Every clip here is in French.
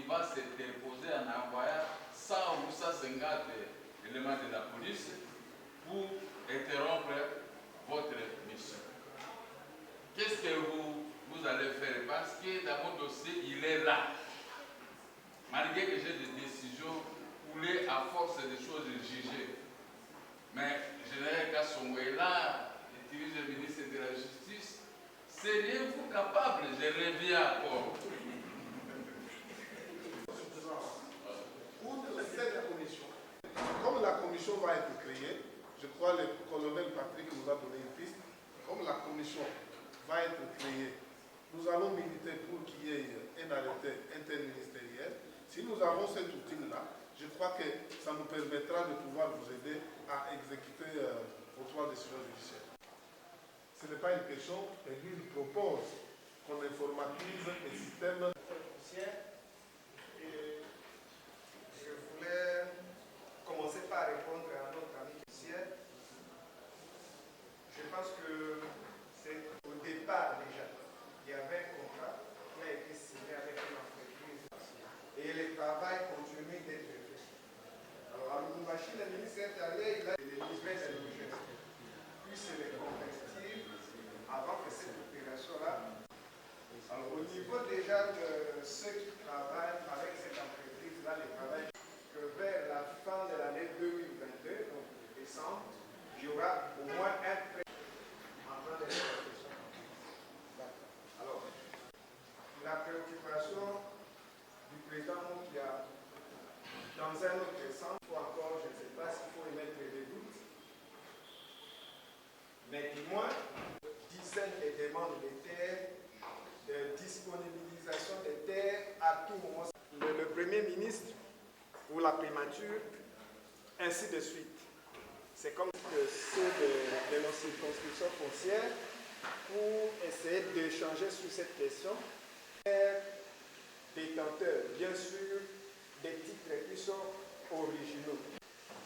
va s'interposer en envoyant 100 ou 150 éléments de la police pour interrompre votre mission. Qu'est-ce que vous allez faire? Parce que dans mon dossier, il est là. Malgré que j'ai des décisions coulées à force des choses jugées. Mais le général Kassongo est là, il dirige le ministre de la Justice. Seriez-vous capable? Je reviens encore. Outre cette commission, comme la commission va être créée, je crois que le colonel Patrick nous a donné une piste, comme la commission va être créée, nous allons militer pour qu'il y ait un arrêté interministériel. Si nous avons cet outil-là, je crois que ça nous permettra de pouvoir vous aider à exécuter vos 3 décisions judiciaires. Ce n'est pas une question, mais lui il propose qu'on informatise les systèmes. Et je voulais commencer par répondre à notre ami judiciaire. Je pense que c'est au départ déjà, il y avait un contrat qui a été signé avec une entreprise et le travail continue d'être fait. Alors, à Lubumbashi, le ministre est allé, il a les livres de l'urgence, puis c'est les convertir avant que cette opération-là. Alors, au niveau déjà de ceux qui travaillent avec cette entreprise-là, les travailleurs, que vers la fin de l'année 2022, donc décembre, il y aura au moins un prêt en train de l'exploitation. Alors, la préoccupation du président Mokia, dans un autre sens, ou encore, je ne sais pas s'il faut émettre des doutes, mais du moins, dizaines de demandes de terre, de disponibilisation des terres à tout moment. Le Premier ministre, ou la primature, ainsi de suite. C'est comme ceux de nos circonscriptions foncières pour essayer d'échanger sur cette question. Détenteurs, bien sûr, des titres qui sont originaux.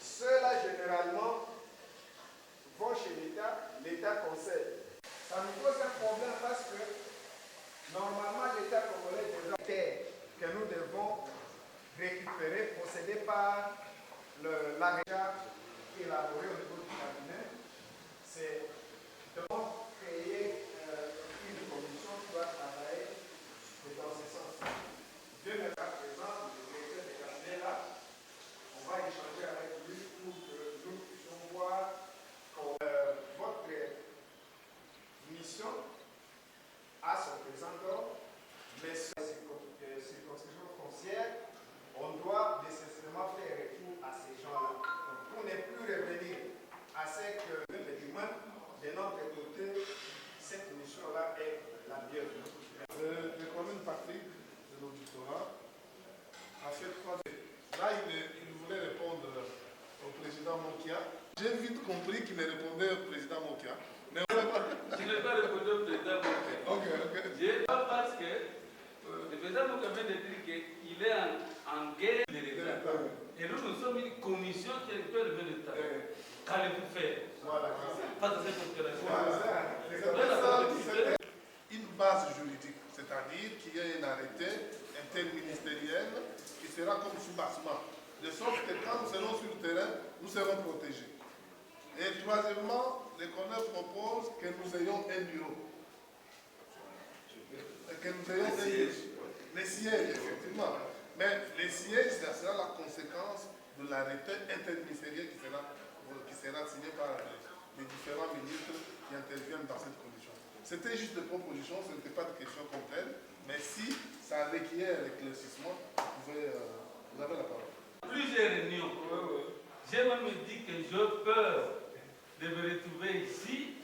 Ceux-là, généralement, vont chez l'État, l'État concède. Ça nous pose un problème parce que, normalement, l'État congolais des terres que nous devons récupérer, possédées par l'AREA élaboré au niveau du cabinet, c'est de créer une commission qui doit travailler dans ce sens. Dieu n'est pas présent, le directeur de cabinet là, on va échanger avec lui pour que nous puissions voir votre mission à son présent ordre, mais sur les circonscriptions foncières, on doit nécessairement faire recours à ces gens-là. Pour ne plus revenir à ce que du moins de notre côté, cette mission-là est la bienvenue. Le colonel Patrick de l'auditorat a fait 3. Là, il voulait répondre au président Mokia. J'ai vite compris qu'il répondait au président Mokia. Mais je n'ai pas répondu au président Mokia. Ok. Pas parce que le président Mokia vient de dire qu'il est en guerre de l'État. Et nous sommes une commission qui est de l'État. Qu'allez-vous faire? Voilà. Face à cette opération. C'est une base juridique, c'est-à-dire qu'il y a un arrêté interministériel qui sera comme soubassement, de sorte que quand nous serons sur le terrain, nous serons protégés. Et troisièmement, le colonel propose que nous ayons un bureau. Que nous ayons un siège. Les sièges, effectivement. Mais les sièges, ça sera la conséquence de l'arrêté interministériel qui sera signé par les différents ministres qui interviennent dans cette commission. C'était juste des propositions, ce n'était pas de questions comme telles, mais si ça requiert éclaircissement, vous avez la parole. Plusieurs réunions. J'ai même dit que j'ai peur de me retrouver ici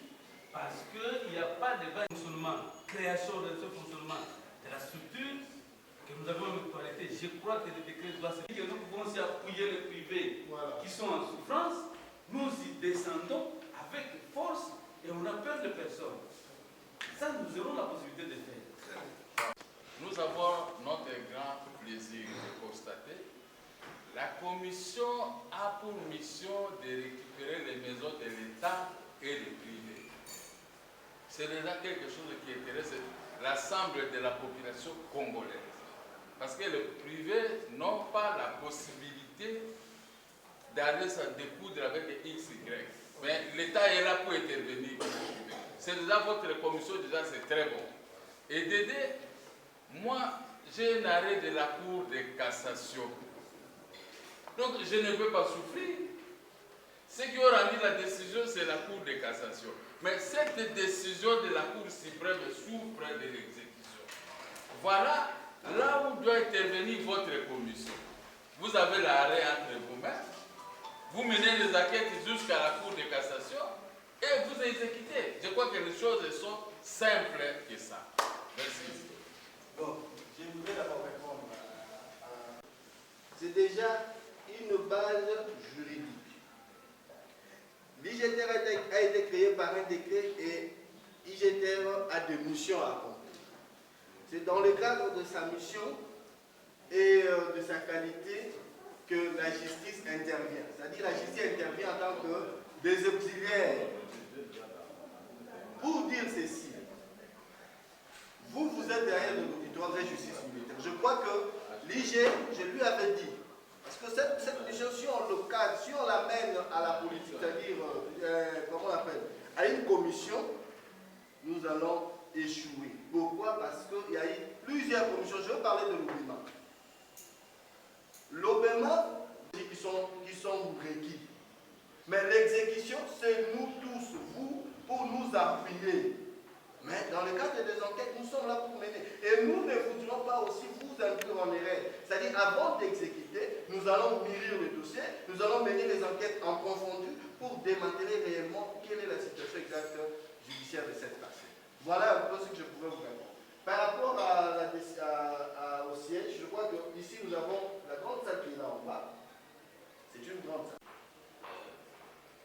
parce qu'il n'y a pas de fonctionnement, création de ce fonctionnement de la structure que nous avons en actualité. Je crois que le décret doit se dire que nous pouvons aussi appuyer les privés qui sont en souffrance. Nous y descendons avec force et on n'a peur de personne. Ça, nous aurons la possibilité de faire. Nous avons notre grand plaisir de constater la commission a pour mission de récupérer les maisons de l'État et des privés. C'est déjà quelque chose qui intéresse l'ensemble de la population congolaise. Parce que les privés n'ont pas la possibilité d'aller se découdre avec X, Y. Mais l'État est là pour intervenir. C'est déjà votre commission, déjà c'est très bon. Et Dédé, moi, j'ai un arrêt de la Cour de cassation. Donc je ne peux pas souffrir. Ce qui a rendu la décision, c'est la Cour de cassation. Mais cette décision de la Cour suprême souffre de l'exécution. Voilà là où doit intervenir votre commission. Vous avez l'arrêt entre vous-mêmes, vous menez les enquêtes jusqu'à la Cour de cassation et vous exécutez. Je crois que les choses sont simples que ça. Merci. Bon, je voudrais d'abord répondre c'est déjà une base juridique. L'IGTR a été créé par un décret et IGTR a des missions à accomplir. C'est dans le cadre de sa mission et de sa qualité que la justice intervient. C'est-à-dire la justice intervient en tant que des auxiliaires. Pour dire ceci, vous êtes derrière l'auditoire de justice militaire. Je crois que l'IG, je lui avais dit, parce que cette mission, si on l'amène à la politique, c'est-à-dire, comment on l'appelle, à une commission, nous allons échouer. Pourquoi? Parce qu'il y a eu plusieurs commissions. Je vais parler de l'OBEMA. L'OBEMA, qui sont requis. Mais l'exécution, c'est nous tous, vous, pour nous appuyer. Mais dans le cadre des enquêtes, nous sommes là pour mener. Et nous ne voudrions pas aussi vous induire en erreur. C'est-à-dire, avant d'exécuter, nous allons mûrir le dossier, nous allons mener les enquêtes en profondeur pour démanteler réellement quelle est la situation exacte judiciaire de cette personne. Voilà un peu ce que je pouvais vous répondre. Par rapport au siège, je crois qu'ici nous avons la grande salle qui est là en bas. C'est une grande salle.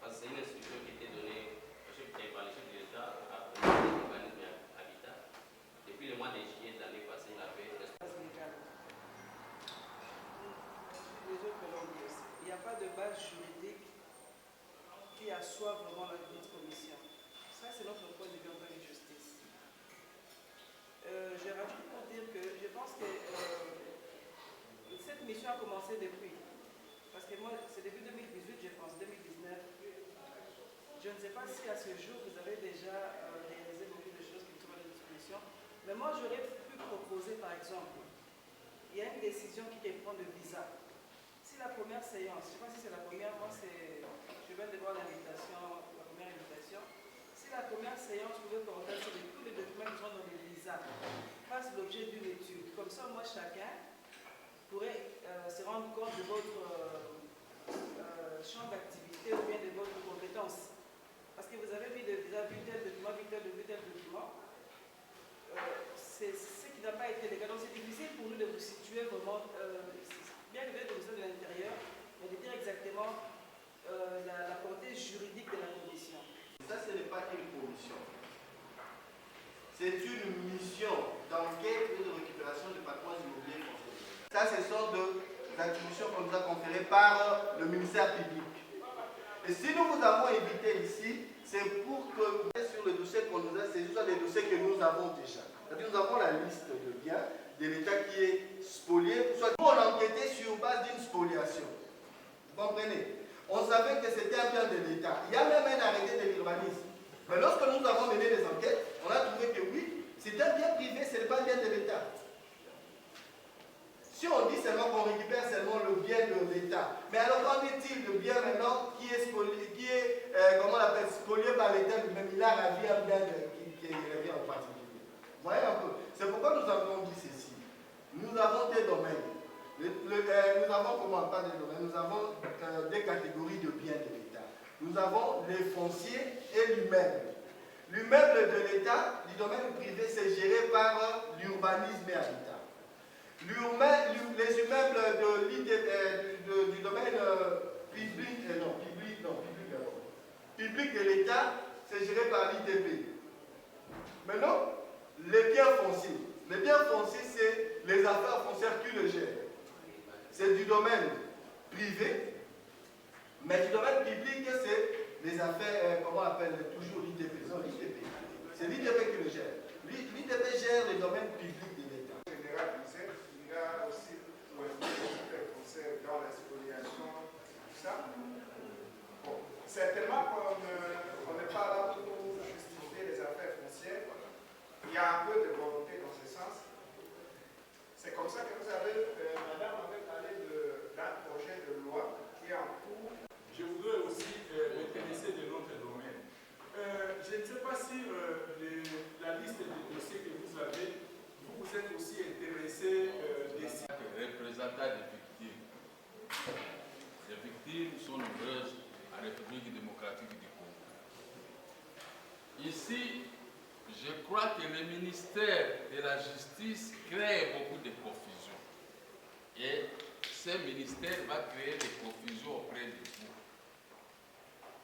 Parce que c'est une instruction qui a été donnée par le chef de l'État à l'organisme Habitat. Depuis le mois de juillet de l'année passée, il a fait. Il n'y a pas de base juridique qui assoit vraiment la commission. Ça, c'est notre point de vue en tant que justice. J'ai rajouté pour dire que je pense que cette mission a commencé depuis. Parce que moi, c'est depuis 2018, je pense, 2019. Je ne sais pas si à ce jour, vous avez déjà réalisé beaucoup de choses qui sont à la disposition. Mais moi, j'aurais pu proposer, par exemple, il y a une décision qui est prendre le visa. Si la première séance, je ne sais pas si c'est la première, moi, je viens de voir l'invitation, la première invitation. Si la première séance pouvait porter sur tous les documents qui sont dans le visa, fasse l'objet d'une étude. Comme ça, moi, chacun pourrait se rendre compte de votre champ d'activité ou bien de votre compétence. Parce que vous avez vu tel document, vu tel document. C'est ce qui n'a pas été le cas. Donc c'est difficile pour nous de vous situer vraiment, bien que vous êtes de l'intérieur, mais de dire exactement la portée juridique de la commission. Ça, ce n'est pas une commission. C'est une mission d'enquête et de récupération du patrimoine immobilier français. Ça, ce sont des attributions qu'on nous a conférées par le ministère public. Et si nous vous avons invité ici, c'est pour que sur le dossier qu'on nous a saisi, ce soit des dossiers que nous avons déjà. C'est-à-dire nous avons la liste de biens de l'État qui est spolié. Soit nous on enquêtait sur base d'une spoliation. Vous comprenez? On savait que c'était un bien de l'État. Il y a même un arrêté de l'urbanisme. Mais lorsque nous avons mené les enquêtes, on a trouvé que oui, c'est un bien privé, ce n'est pas un bien de l'État. Si on dit seulement qu'on récupère seulement le bien de l'État, mais alors qu'en est-il de bien maintenant qui est spolié, comment on l'appelle, spolié par l'État lui-même, il a ravi un bien qui revient en particulier. Vous voyez un peu. C'est pourquoi nous avons dit ceci. Nous avons des domaines. Nous avons comment pas des domaines, nous avons des catégories de biens de l'État. Nous avons les fonciers et l'immeuble. L'immeuble de l'État, du domaine privé, c'est géré par l'urbanisme et habitat. Les immeubles du domaine public de l'État, c'est géré par l'ITP. Maintenant, les biens fonciers. Les biens fonciers, c'est les affaires foncières qui le gèrent. C'est du domaine privé, mais du domaine public, c'est les affaires, comment on appelle toujours l'ITP. Non, l'ITP. C'est l'ITP qui le gère. L'ITP gère les domaines publics de l'État. Général, il y a ici, je crois que le ministère de la Justice crée beaucoup de confusion. Et ce ministère va créer des confusions auprès de vous.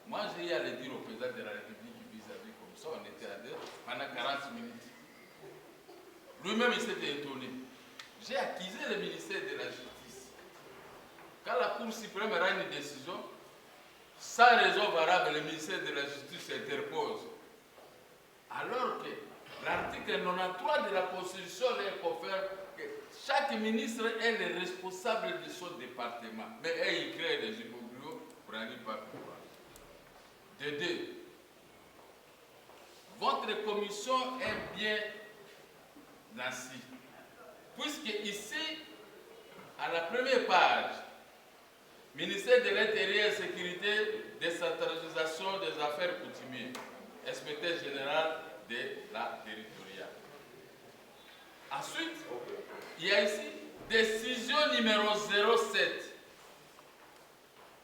Moi, j'ai eu à le dire au président de la République vis-à-vis comme ça, on était à deux pendant 40 minutes. Lui-même, il s'était étonné. J'ai accusé le ministère de la Justice. Quand la Cour suprême rend une décision, sans raison valable, le ministère de la Justice s'interpose. Alors que l'article 93 de la Constitution leur confère que chaque ministre est le responsable de son département. Mais il crée des immobiliers pour aller pas plus loin. De deux, votre commission est bien ainsi. Puisque ici, à la première page, ministère de l'Intérieur, Sécurité, décentralisation des affaires coutumières, inspecteur général de la territoriale. Ensuite, il y a ici décision numéro 07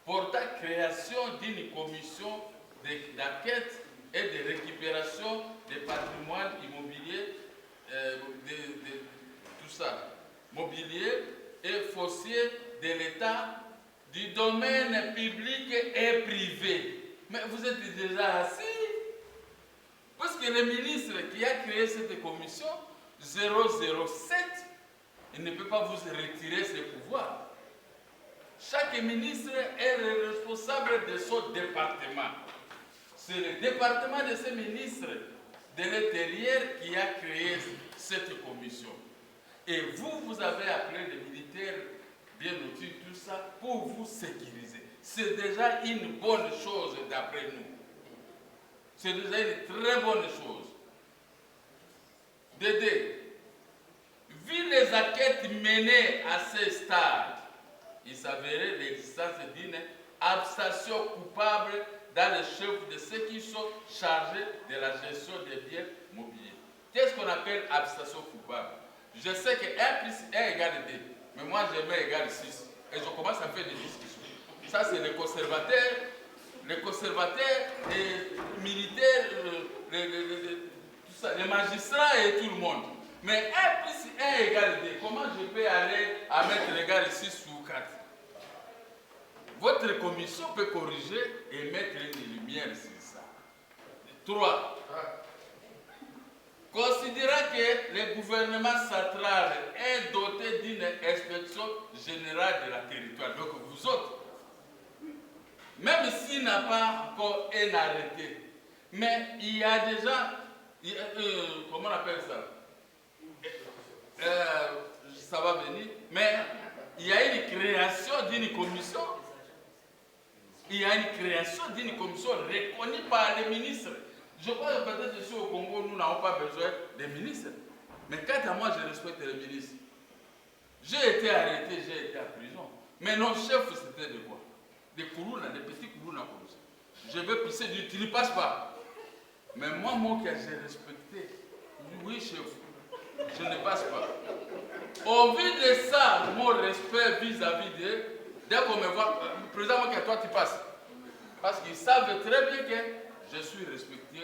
portant création d'une commission d'enquête et de récupération des patrimoines immobiliers, tout ça, mobilier et foncier de l'État, du domaine public et privé. Mais vous êtes déjà assis. Parce que le ministre qui a créé cette commission 007, il ne peut pas vous retirer ses pouvoirs. Chaque ministre est le responsable de son département. C'est le département de ce ministre de l'Intérieur qui a créé cette commission. Et vous, vous avez appelé les militaires bien outils, tout ça, pour vous sécuriser. C'est déjà une bonne chose d'après nous. C'est déjà une très bonne chose. Dédé, vu les enquêtes menées à ce stade, il s'avérait l'existence d'une abstention coupable dans les chefs de ceux qui sont chargés de la gestion des biens mobiliers. Qu'est-ce qu'on appelle abstention coupable? Je sais que 1 plus 1 égale 2, mais moi je mets égal 6. Et je commence à faire des discussions. Ça, c'est les conservateurs et militaires, tout ça, les magistrats et tout le monde. Mais 1 plus 1 égale 2. Comment je peux aller à mettre l'égal 6 ou 4? Votre commission peut corriger et mettre une lumière sur ça. 3. Considérant que le gouvernement central est doté d'une inspection générale de la territoire, donc vous autres, même s'il n'a pas encore un arrêté, mais il y a déjà, comment on appelle ça? Ça va venir, mais il y a une création d'une commission. Il y a une création d'une commission reconnue par les ministres. Je crois que peut-être ici au Congo, nous n'avons pas besoin des ministres. Mais quant à moi, je respecte les ministres. J'ai été arrêté, j'ai été en prison. Mais nos chefs, c'était de quoi? Des kourounas, des petits kourounas comme ça. Je veux pisser, tu ne passes pas. Mais moi, j'ai respecté. Oui, chef, je ne passe pas. Au vu de ça, mon respect vis-à-vis d'eux, dès qu'on me voit, président, moi, toi, tu passes. Parce qu'ils savent très bien que je suis respecté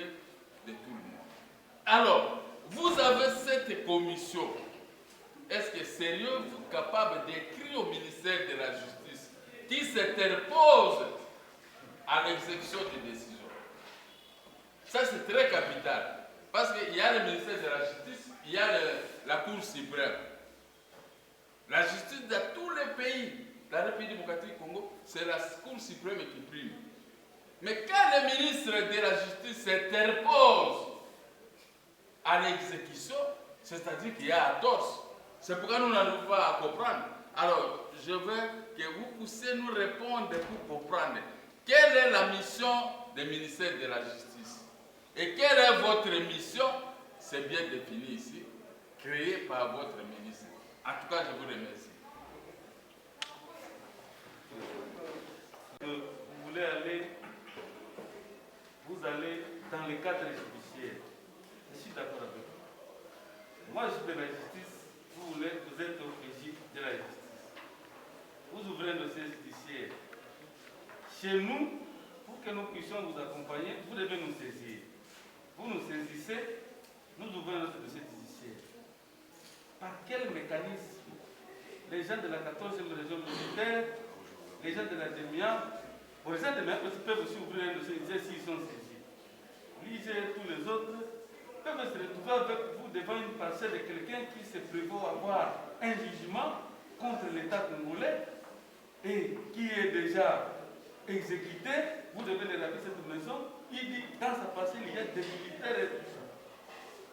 de tout le monde. Alors, vous avez cette commission. Est-ce que sérieux, vous êtes capable d'écrire au ministère de la Justice qui s'interpose à l'exécution des décisions? Ça, c'est très capital. Parce qu'il y a le ministère de la Justice, il y a la Cour suprême. La justice dans tous les pays, la République démocratique du Congo, c'est la Cour suprême qui prime. Mais quand le ministre de la Justice s'interpose à l'exécution, c'est-à-dire qu'il y a à torse. C'est pourquoi nous n'arrivons pas à comprendre. Alors, je veux que vous puissiez nous répondre pour comprendre. Quelle est la mission du ministère de la Justice? Et quelle est votre mission? C'est bien défini ici, créée par votre ministre. En tout cas, je vous remercie. Vous voulez aller, vous allez dans le cadre judiciaire. Je suis d'accord avec vous. Moi, je suis de la justice, vous êtes au régime de la justice. Vous ouvrez un dossier judiciaire. Chez nous, pour que nous puissions vous accompagner, vous devez nous saisir. vous nous saisissez, nous ouvrons notre dossier judiciaire. Par quel mécanisme les gens de la 14e région militaire, les gens de la DEMIA, les gens de la DEMIA peuvent aussi ouvrir un dossier judiciaire s'ils sont saisis. L'IGE, tous les autres, peuvent se retrouver avec vous devant une parcelle de quelqu'un qui se prévaut avoir un jugement contre l'État congolais et qui est déjà exécuté. Vous devez le rappeler cette maison. Il dit dans sa parcelle il y a des militaires et tout ça.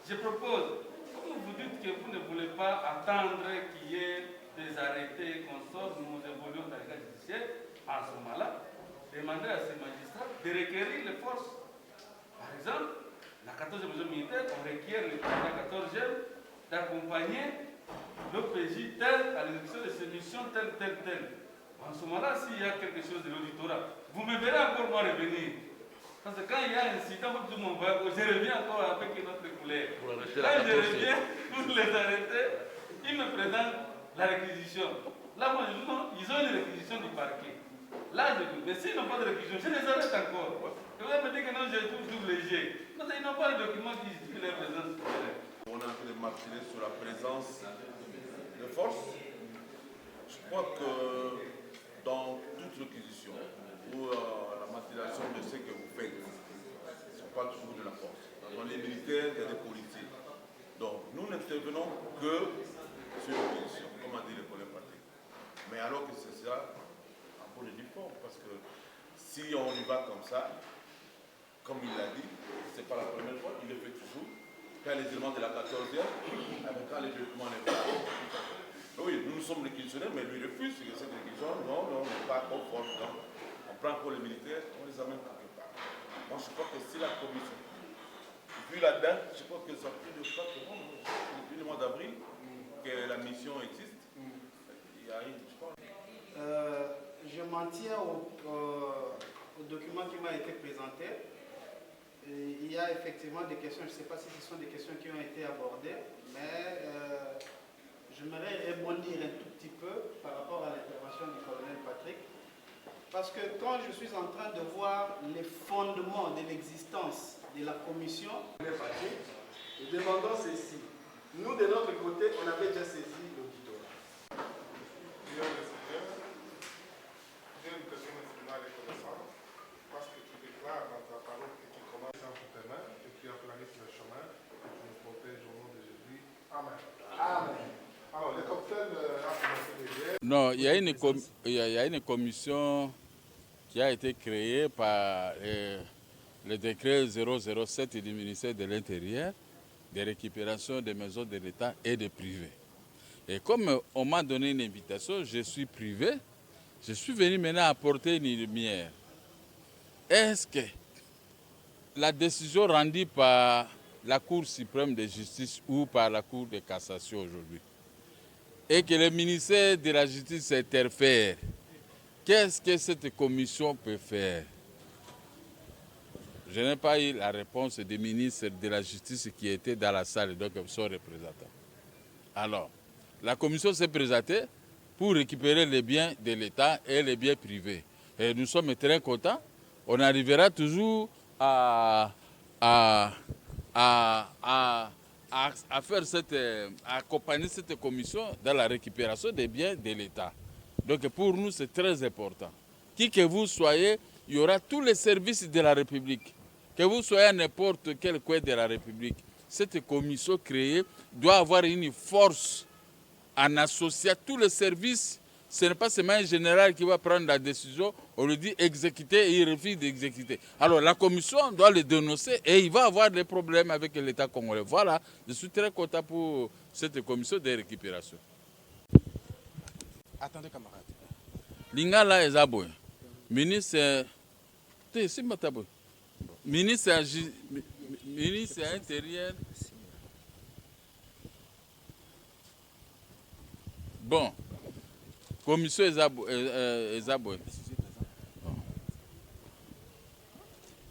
Je propose, comme vous dites que vous ne voulez pas attendre qu'il y ait des arrêtés qu'on sorte, nous évoluons dans le cas judiciaire, en ce moment-là, demandez à ces magistrats de requérir les forces. Par exemple, la 14e région militaire, on requiert la 14e d'accompagner l'OPJ tel à l'exécution de ses missions telle. En ce moment-là, s'il y a quelque chose de l'auditorat, vous me verrez encore moi revenir. Parce que quand il y a un incident, je reviens encore avec notre collègue. Quand je reviens pour les arrêter, ils me présentent la réquisition. Là, moi, je dis non, ils ont une réquisition du parquet. Là, je dis, mais s'ils n'ont pas de réquisition, je les arrête encore. Et vous allez me dire que non, j'ai tout double G. Non, ils n'ont pas de document qui justifie leur présence. On est en train de marteler sur la présence de force. Je crois que dans toute réquisition ou la matilation de ce que vous faites, ce n'est pas toujours de la force. Dans les militaires, il y a des policiers. Donc nous n'intervenons que sur réquisition, comme a dit le collègue Patrick. Mais alors que c'est ça, en bonne et due forme, parce que si on y va comme ça, comme il l'a dit, ce n'est pas la première fois, il le fait toujours. Quand les éléments de la 14e, quand les documents n'est pas. Oui, nous sommes réquisitionnés, mais lui refuse que cette réquisition, non, on n'est pas conforme. On prend encore les militaires, on les amène quelque part. Moi, je crois que c'est la commission. Depuis la date, je crois que ça fait de 4 mois, depuis le mois d'avril, que la mission existe. Il y a une, je crois. Je m'en tiens au document qui m'a été présenté. Et il y a effectivement des questions, je ne sais pas si ce sont des questions qui ont été abordées, mais j'aimerais rebondir un tout petit peu par rapport à l'intervention du colonel Patrick. Parce que quand je suis en train de voir les fondements de l'existence de la commission, Patrick, nous demandons ceci. Nous, de notre côté, on avait déjà saisi l'auditorat. J'ai une question extrêmement reconnaissante parce que tu déclares dans ta parole que tu commences entre tes mains et tu aplanisses le chemin et tu nous protèges au nom de Jésus. Amen. Amen. Alors, le cocktail a commencé déjà. Non, il y a une commission qui a été créée par le décret 007 du ministère de l'Intérieur de récupération des maisons de l'État et des privés. Et comme on m'a donné une invitation, je suis privé, je suis venu maintenant apporter une lumière. Est-ce que la décision rendue par la Cour suprême de justice ou par la Cour de cassation aujourd'hui, et que le ministère de la Justice interfère, qu'est-ce que cette commission peut faire? Je n'ai pas eu la réponse du ministre de la Justice qui était dans la salle, donc son représentant. Alors, la commission s'est présentée pour récupérer les biens de l'État et les biens privés. Et nous sommes très contents. On arrivera toujours à accompagner cette commission dans la récupération des biens de l'État. Donc pour nous, c'est très important. Qui que vous soyez, il y aura tous les services de la République. Que vous soyez à n'importe quel coin de la République, cette commission créée doit avoir une force en associant tous les services. Ce n'est pas seulement un général qui va prendre la décision, on lui dit exécuter et il refuse d'exécuter. Alors la commission doit le dénoncer et il va avoir des problèmes avec l'État congolais. Voilà, je suis très content pour cette commission de récupération. Attendez, camarade. Lingala Ezabo, ministre intérieur. Bon, commission Ezabo.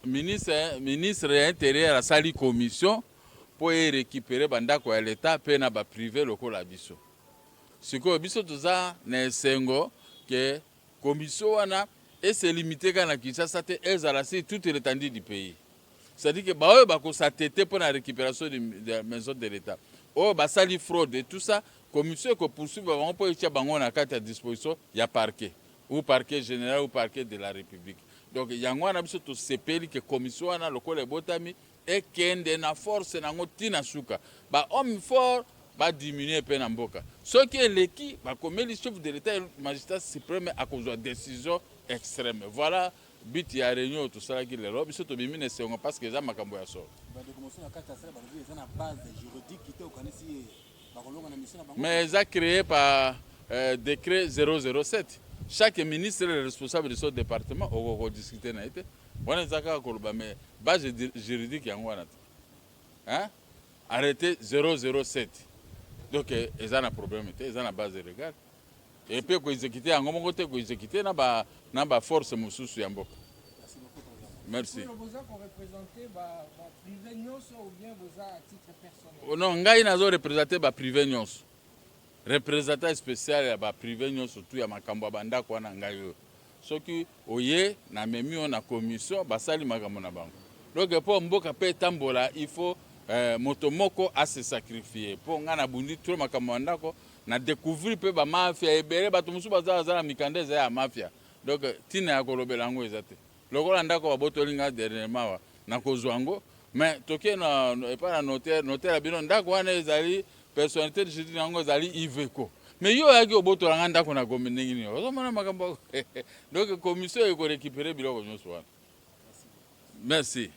Ministre intérieur a sali commission pour récupérer bandako ya l'État pe na ba privé lokola biso. Siko biso toza na esengo que commission wana et c'est limité quand la Kinshasa te ezala sur toute l'étendue du pays. c'est-à-dire que bah eux s'attêter pour la récupération de la maison de l'État. Oh bah ça li fraude et tout ça, commission que poursuivre on peut y bango na carte à disposition, il y a parquet ou parquet général ou parquet de la République. Donc il y a un biso to CPL que commission na lokole botami et kende na force na ngotina suka. Bah homme fort va diminuer pe na mboka. Ce qui est l'équipe bah comme le chef de l'État et le magistrat suprême à cause de décision extrême. Voilà but ya réunion tout ça qui les robes surtout bimine c'est on parce que ça makambo ya so. Mais ça créé par décret 007. Chaque ministre est responsable de son département au discuter na été. On est d'accord mais base juridique yango wana. Hein? Arrêté 007. Donc ils ont un problème, ils ont une base de regard. Et puis ils exécuter en mon côté ils exécuter na ba force mususu ya mboka. Merci. Vous représentez privé nyonso ou bien vous à titre personnel? Non, ngai nazo représenter ba privé nyonso. Représentant spécial ya ba privé nyonso tout ya makambo banda kwa na ngai yo. Soki oye na memi on na commission basali makambo na bango. Donc pour mboka pe tambola il faut motomoko à se sacrifier. Pour nga na bundi trop makambo ndako na découvrir pe ba mafia ebere bato musu bazala mikandeza ya mafia. Donc tina ya kolobela ngo ezate. Lokola ndako babotolinga dernièrement na kozwango mais toke na epa na notaire bino ndako wana ezali personnalité de justice nango ezali Iveco mais yo yaki obotolanga ndako na Gombe ndenge nini ozomona makambo donc commission eko récupérer biloko nyonso wana. Merci.